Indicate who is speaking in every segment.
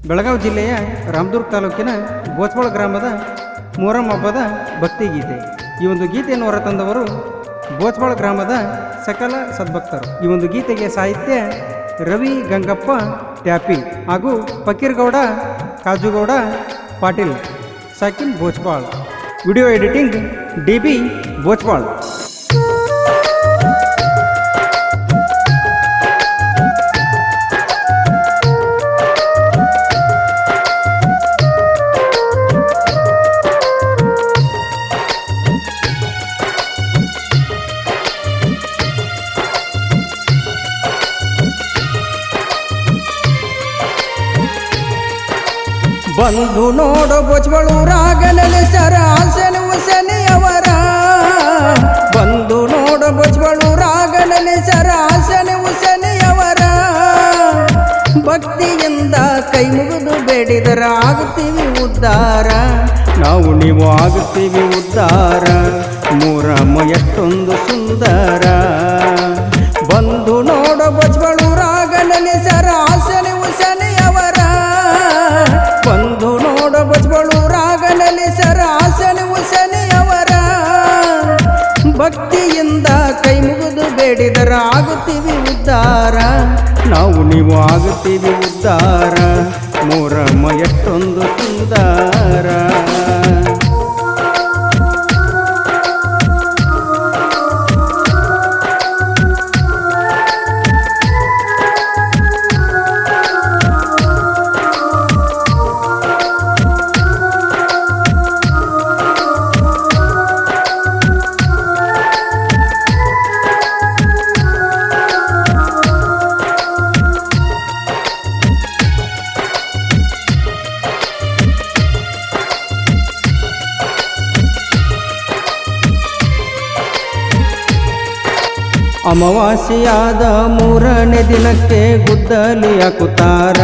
Speaker 1: ಬೆಳಗಾವಿ ಜಿಲ್ಲೆಯ ರಾಮದುರ್ಗ ತಾಲೂಕಿನ ಬೋಚವಾಳ ಗ್ರಾಮದ ಮೊಹರಂ ಹಬ್ಬದ ಭಕ್ತಿಗೀತೆ. ಈ ಒಂದು ಗೀತೆಯನ್ನು ಹೊರತಂದವರು ಬೋಚವಾಳ ಗ್ರಾಮದ ಸಕಲ ಸದ್ಭಕ್ತರು. ಈ ಒಂದು ಗೀತೆಗೆ ಸಾಹಿತ್ಯ ರವಿ ಗಂಗಪ್ಪ ಟ್ಯಾಪಿ ಹಾಗೂ ಫಕೀರ್ಗೌಡ ಕಾಜುಗೌಡ ಪಾಟೀಲ್ ಸಾಕಿನ್ Bochawal. Video editing DB Bochawal.
Speaker 2: ಬಂದು ನೋಡು ಬೋಚವಾಳೂರಾಗ ನೆಲೆಸರ ಹಾಸನ ಹುಸೇನಿಯವರ. ಬಂದು ನೋಡು ಬೋಚವಾಳೂರಾಗ ನೆಲೆಸರ ಹಾಸನ ಹುಸೇನಿಯವರ. ಭಕ್ತಿಯಿಂದ ಕೈ ಮುಗಿದು ಬೇಡಿದರ ಆಗುತ್ತೀವಿ ಉದ್ಧಾರ. ನಾವು ನೀವು ಆಗುತ್ತೀವಿ ಉದ್ಧಾರ. ಮೊಹರಂ ಎಷ್ಟೊಂದು ಸುಂದರ. ಬಂದು ನೋಡು ಬೋಚವಾಳೂರಾಗ ನೆಲೆಸರ ಹಾಸನ ಹುಸೇನಿಯವರ. ಬಂದು ನೋಡ ಬೋಚವಾಳೂರಾಗ ನೆಲೆಸರ ಹಾಸನ ಹುಸೇನಿಯವರ. ಭಕ್ತಿಯಿಂದ ಕೈ ಮುಗಿದು ಬೇಡಿದರ ಆಗುತ್ತೀವಿ ಉದ್ಧಾರ. ನಾವು ನೀವು ಆಗುತ್ತೀವಿ ಉದ್ಧಾರ. ಮೊಹರಂ ಎಷ್ಟೊಂದು ಸುಂದರ. ಅಮಾವಾಸ್ಯೆಯಾದ ಮೂರನೇ ದಿನಕ್ಕೆ ಗುದ್ದಲಿ ಹಾಕುತ್ತಾರ.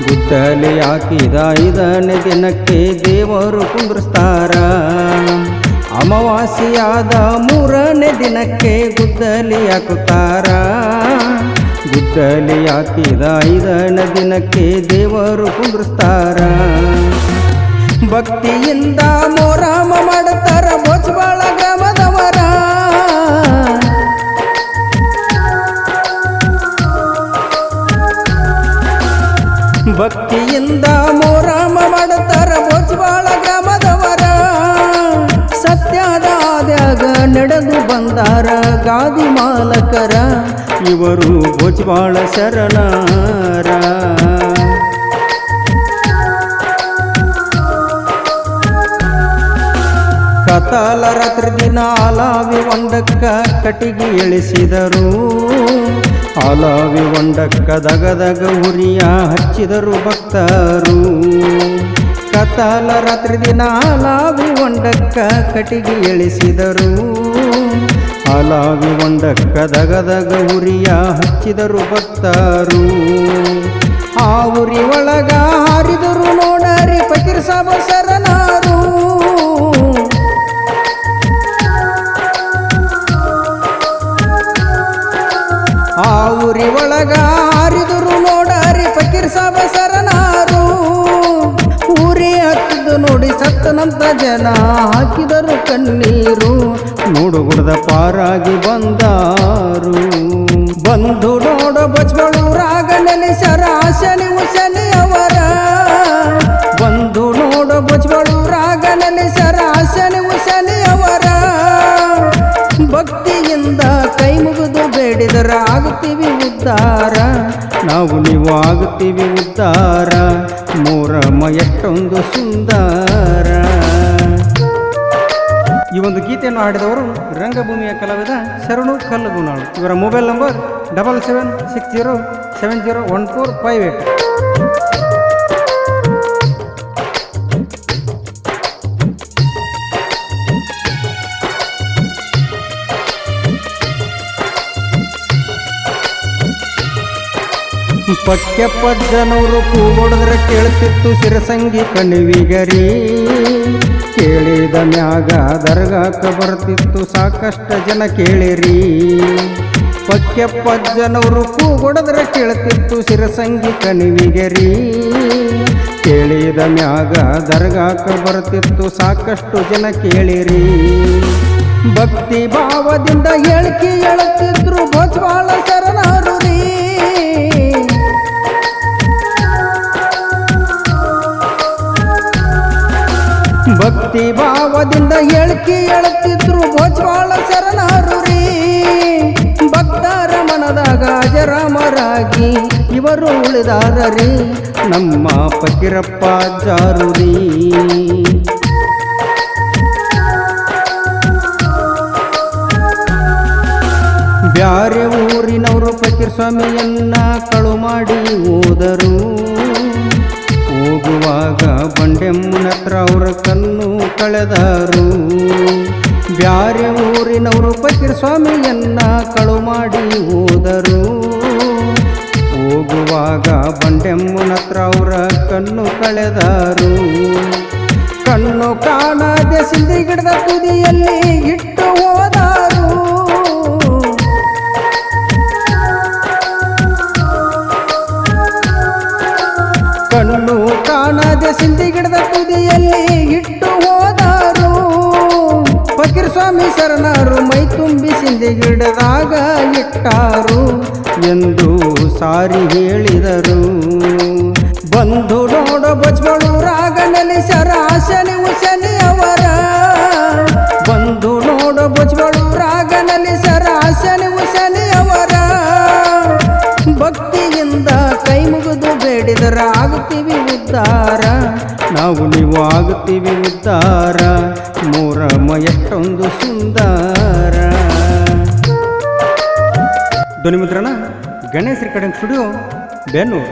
Speaker 2: ಗುದ್ದಲಿ ಹಾಕಿದ 5ನೇ ದಿನಕ್ಕೆ ದೇವರು ಕುಂದ್ರಿಸ್ತಾರ. ಅಮಾವಾಸ್ಯೆಯಾದ 3ನೇ ದಿನಕ್ಕೆ ಗುದ್ದಲಿ ಹಾಕುತ್ತಾರ. ಗುದ್ದಲಿ ಹಾಕಿದ 5ನೇ ದಿನಕ್ಕೆ ದೇವರು ಕುಂದ್ರಿಸ್ತಾರ. ಭಕ್ತಿಯಿಂದ ಮೊಹರಂ ಮಾಡುತ್ತಾರ ಬೋಚವಾಳ ಗ್ರಾಮದವರ. ಭಕ್ತಿಯಿಂದ ಮೊಹರಂ ಮಾಡುತ್ತಾರ ಬೋಚವಾಳ ಗ್ರಾಮದವರ. ಸತ್ಯದ ಹಾದ್ಯಾಗ ನಡೆದು ಬಂದಾರ ಗಾದಿ ಮಾಲಕರ. ಇವರು ಬೋಚವಾಳ ಶರಣರ. ಕತಾಲ ರಾತ್ರಿ ದಿನ ಆಲಾವಿ ಹೊಂಡಕ್ಕ ಕಟ್ಟಿಗೆ ಇಳಿಸಿದರು. ಆಲಾವಿ ಹೊಂಡಕ್ಕ ದಗದಗ ಉರಿಯ ಹಚ್ಚಿದರು ಭಕ್ತರು. ಕತಾಲ ರಾತ್ರಿ ದಿನ ಆಲಾವಿ ಹೊಂಡಕ್ಕ ಕಟ್ಟಿಗೆ ಇಳಿಸಿದರು. ಆಲಾವಿ ಹೊಂಡಕ್ಕ ದಗದಗ ಉರಿಯ ಹಚ್ಚಿದರು ಭಕ್ತರು. ಆ ಉರಿ ಒಳಗ ಹಾರಿದರು ನೋಡರಿ ಫಕೀರ್ ಸಾಬ ಶರಣರು. ಆ ಊರಿ ಒಳಗ ಹಾರಿದರು ನೋಡರಿ ಫಕೀರ್ ಸಾಬ ಶರಣರು. ಊರಿ ಹತ್ತಿದ್ದು ನೋಡಿ ಸತ್ತನಂತ ಜನ ಹಾಕಿದರು ಕಣ್ಣೀರು. ನೋಡುಗುಡದ ಪಾರಾಗಿ ಬಂದಾರು. ಬಂದು ನೋಡ ಬೋಚವಾಳೂರಾಗ ನೆಲೆಸರ ಹಾಸನ ಹುಸೇನಿಯವರ. ಬಂದು ನೋಡ ಬೋಚವಾಳೂರಾಗ ನೆಲೆಸರ ಹಾಸನ ಹುಸೇನಿಯವರ. ಭಕ್ತಿಯಿಂದ ಕೈ ಮುಗಿದು ಬೇಡಿದರ ಆಗುತ್ತೀವಿ ಉದ್ಧಾರ. ನಾವು ನೀವು ಆಗುತ್ತೀವಿ ಉದ್ಧಾರ. ಮೊಹರಂ ಎಷ್ಟೊಂದು ಸುಂದರ.
Speaker 1: ಈ ಒಂದು ಗೀತೆಯನ್ನು ಹಾಡಿದವರು ರಂಗಭೂಮಿಯ ಕಲಾವಿದ ಶರಣು ಕಲ್ಲಗುನಾಳು. ಇವರ ಮೊಬೈಲ್ ನಂಬರ್ 7760701458.
Speaker 2: ಪಕ್ಕೆಪ್ಪಜ್ಜನವರು ಕೂಗೊಡಿದ್ರೆ ಕೇಳ್ತಿತ್ತು ಸಿರಸಂಗಿ ಕಣಿವಿಗರಿ. ಕೇಳಿದ ಮ್ಯಾಗ ದರ್ಗಾಕ ಬರ್ತಿತ್ತು ಸಾಕಷ್ಟು ಜನ ಕೇಳಿರಿ. ಪಕ್ಯಪ್ಪಜ್ಜನವರು ಕೂಗೊಡದ್ರೆ ಕೇಳ್ತಿತ್ತು ಶಿರಸಂಗಿ ಕಣಿವಿಗೆರಿ. ಕೇಳಿದ ಮ್ಯಾಗ ದರ್ಗಾಕ ಬರ್ತಿತ್ತು ಸಾಕಷ್ಟು ಜನ ಕೇಳಿರಿ. ಭಕ್ತಿ ಭಾವದಿಂದ ಹೇಳಿಕೆ ಹೇಳುತ್ತಿದ್ರು ಭೋಜ್ವಾಳ ಶರಣರು ರೀ. ಭಕ್ತಿ ಭಾವದಿಂದ ಹೇಳಿಕೆ ಹೇಳುತ್ತಿದ್ರು ಭೋಜ್ವಾಳ ಶರಣರು ರೀ. ಭಕ್ತರ ಮನದಾಗ ಅಜರಾಮರಾಗಿ ಇವರು ಉಳಿದಾರರಿ ನಮ್ಮ ಫಕೀರಪ್ಪ ಅಜ್ಜಾರು ರೀ. ಬ್ಯಾರೆ ಊರಿನವರು ಫಕೀರ್ ಸ್ವಾಮಿಯನ್ನ ಕಳು ಮಾಡಿ ಹೋದರು. ಹೋಗುವಾಗ ಬಂಡೆಮ್ಮನತ್ರ ಅವರ ಕಣ್ಣು ಕಳೆದರು. ಬ್ಯಾರೆ ಊರಿನವರು ಫಕೀರ್ ಸ್ವಾಮಿಯನ್ನ ಕಳು ಮಾಡಿ ಹೋದರು. ಹೋಗುವಾಗ ಬಂಡೆಮ್ಮನತ್ರ ಅವರ ಕಣ್ಣು ಕಳೆದರು. ಕಣ್ಣು ಕಾಣದೆ ಸಿಂಧಿ ಗಿಡದ ತುದಿಯಲ್ಲಿ ಇಟ್ಟು ಹೋದರು. ಕಣ್ಣು ಕಾಣದೆ ಸಿಂಧಿ ಗಿಡದ ತುದಿಯಲ್ಲಿ ಇಟ್ಟು ಹೋದರು. ಫಕೀರ್ ಸ್ವಾಮಿ ಶರಣರು ಮೈ ತುಂಬಿ ಸಿಂಧಿ ಗಿಡದಾಗ ಇಟ್ಟಾರು ಎಂದು ಸಾರಿ ಹೇಳಿದರು. ಬಂದು ನೋಡ ಬಜ್ಗಳು ರಾಗ ನೆಲೆಸರ ಶನಿ ಉಶನಿ ಅವರ. ಬಂದು ನೋಡ ಬಜ್ಗಳು ರಾಗ ನೆಲೆಸರ ಶನಿ ಉಶನಿ ಅವರ. ಭಕ್ತಿಯಿಂದ ಕೈ ಮುಗಿದು ಬೇಡಿದರ ಆಗುತ್ತೀವಿ ಉದ್ಧಾರ. ನಾವು ನೀವು ಆಗುತ್ತೀವಿ ಉದ್ಧಾರ. ಮೂರಮ್ಮ ಎಷ್ಟೊಂದು ಸುಂದರ.
Speaker 1: ಧ್ವನಿಮುದ್ರಣ ಗಣೇಶ್ ರೆಕಾರ್ಡಿಂಗ್ ಸ್ಟುಡಿಯೋ ಬೆನ್ನೂರು.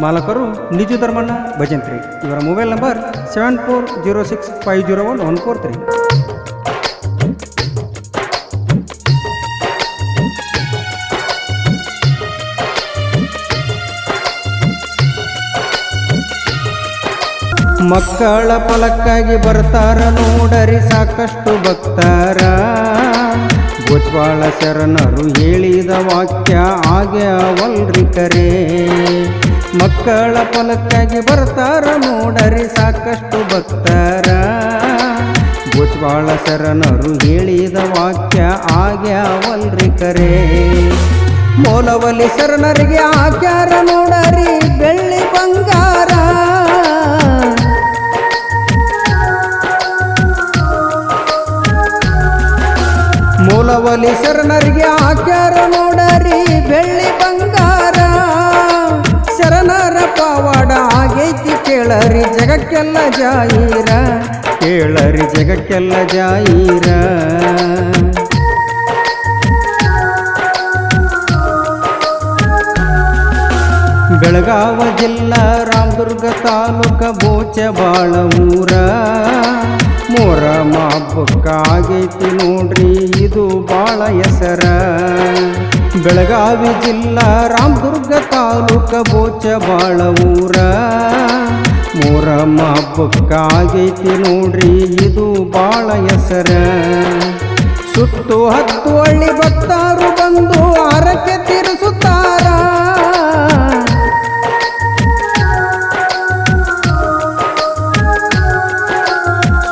Speaker 1: ಮಾಲಕರು ನಿಜು ಧರ್ಮಣ್ಣ ಭಜಂತ್ರಿ. ಇವರ ಮೊಬೈಲ್ ನಂಬರ್ 7406501143.
Speaker 2: ಮಕ್ಕಳ ಫಲಕ್ಕಾಗಿ ಬರ್ತಾರ ನೋಡರಿ ಸಾಕಷ್ಟು ಭಕ್ತರ. ಭೋಜ್ವಾಳ ಶರಣರು ಹೇಳಿದ ವಾಕ್ಯ ಆಗ್ಯಾವಲ್ರಿ ಕರೆ. ಮಕ್ಕಳ ಫಲಕ್ಕಾಗಿ ಬರ್ತಾರ ನೋಡರಿ ಸಾಕಷ್ಟು ಭಕ್ತರ. ಭೋಜ್ವಾಳ ಶರಣರು ಹೇಳಿದ ವಾಕ್ಯ ಆಗ್ಯಾವಲ್ರಿ ಕರೆ. ಮೂಲವಲಿ ಶರಣರಿಗೆ ಹಾಕ್ಯಾರ ನೋಡರಿ ಬೆಳ್ಳಿ ಬಂಗಾರ. ಮೂಲವಲಿ ಶರಣರಿಗೆ ಹಾಕ್ಯಾರ ನೋಡರಿ ಬೆಳ್ಳಿ ಬಂಗಾರ. ಶರಣರ ಪವಾಡ ಆಗೈತಿ ಕೇಳರಿ ಜಗಕ್ಕೆಲ್ಲ ಜಾಹೀರ. ಕೇಳರಿ ಜಗಕ್ಕೆಲ್ಲ ಜಾಹೀರ. ಬೆಳಗಾವ ಜಿಲ್ಲಾ ರಾಮದುರ್ಗ ತಾಲೂಕ ಬೋಚಬಾಳ ಊರ. ಮೊಹರಂ ಹಬ್ಬಕ್ಕ ಆಗೈತಿ ನೋಡ್ರಿ ಇದು ಬಾಳ ಹೆಸರ. ಬೆಳಗಾವಿ ಜಿಲ್ಲಾ ರಾಮದುರ್ಗ ತಾಲೂಕ ಬೋಚಬಾಳ ಊರ. ಮೊಹರಂ ಹಬ್ಬಕ್ಕ ಆಗೈತಿ ನೋಡ್ರಿ ಇದು ಬಾಳ ಹೆಸರ. ಸುತ್ತು 10 ಹಳ್ಳಿ ಭಕ್ತರು ಬಂದು ಹರಕೆ ತೀರಿಸುತ್ತಾರ.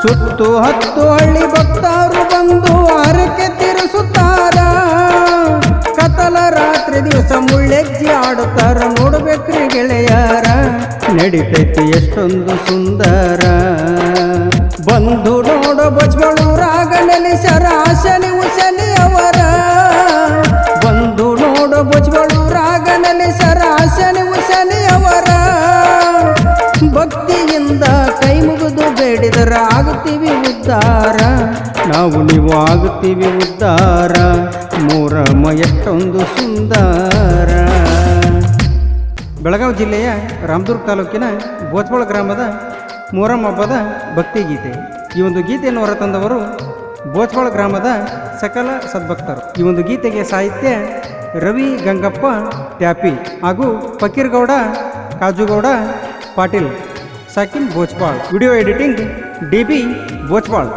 Speaker 2: ಸುತ್ತು 10 ಹಳ್ಳಿ ಭಕ್ತರು ಬಂದು ಹರಕೆ ತೀರಿಸುತ್ತಾರ. ಕತ್ತಲ ರಾತ್ರಿ ದಿವಸ ಮುಳ್ಳೆಜ್ಜಿ ಆಡುತ್ತಾರ ನೋಡ್ಬೇಕ್ರಿ ಗೆಳೆಯರ. ನಡಿತೈತಿ ಎಷ್ಟೊಂದು ಸುಂದರ. ಬಂದು ನೋಡ ಬಜ್ಗಳು ರಾಗ ನೆಲೆಸರ ಶನಿ ಉಶನಿ ಅವರ. ಬಂದು ನೋಡ ಬಜ್ಗಳು ರಾಗ ನೆಲೆಸರ ಶನಿ ಉಶನಿ ಅವರ. ಭಕ್ತಿಯಿಂದ ಕೈ ಮುಗಿದು ಬೇಡಿದರ ಆಗುತ್ತೀವಿ ಉದ್ಧಾರ. ನಾವು ನೀವು ಆಗುತ್ತೀವಿ ಉದ್ಧಾರ. ಮೂರಮ್ಮ ಎಷ್ಟೊಂದು ಸುಂದರ.
Speaker 1: ಬೆಳಗಾವಿ ಜಿಲ್ಲೆಯ ರಾಮದುರ್ಗ ತಾಲೂಕಿನ ಬೋಚ್ಬಾಳ ಗ್ರಾಮದ ಮೊಹರಂ ಹಬ್ಬದ ಭಕ್ತಿಗೀತೆ. ಈ ಒಂದು ಗೀತೆಯನ್ನು ಹೊರತಂದವರು ಬೋಚ್ಬಾಳ ಗ್ರಾಮದ ಸಕಲ ಸದ್ಭಕ್ತರು. ಈ ಒಂದು ಗೀತೆಗೆ ಸಾಹಿತ್ಯ ರವಿ ಗಂಗಪ್ಪ ಟ್ಯಾಪಿ ಹಾಗೂ ಫಕೀರ್ಗೌಡ ಕಾಜುಗೌಡ ಪಾಟೀಲ್ ಸಾಕಿನ್ ಬೋಚ್ಬಾಳ್. Video editing DB ಬೋಚ್ಬಾಳ್.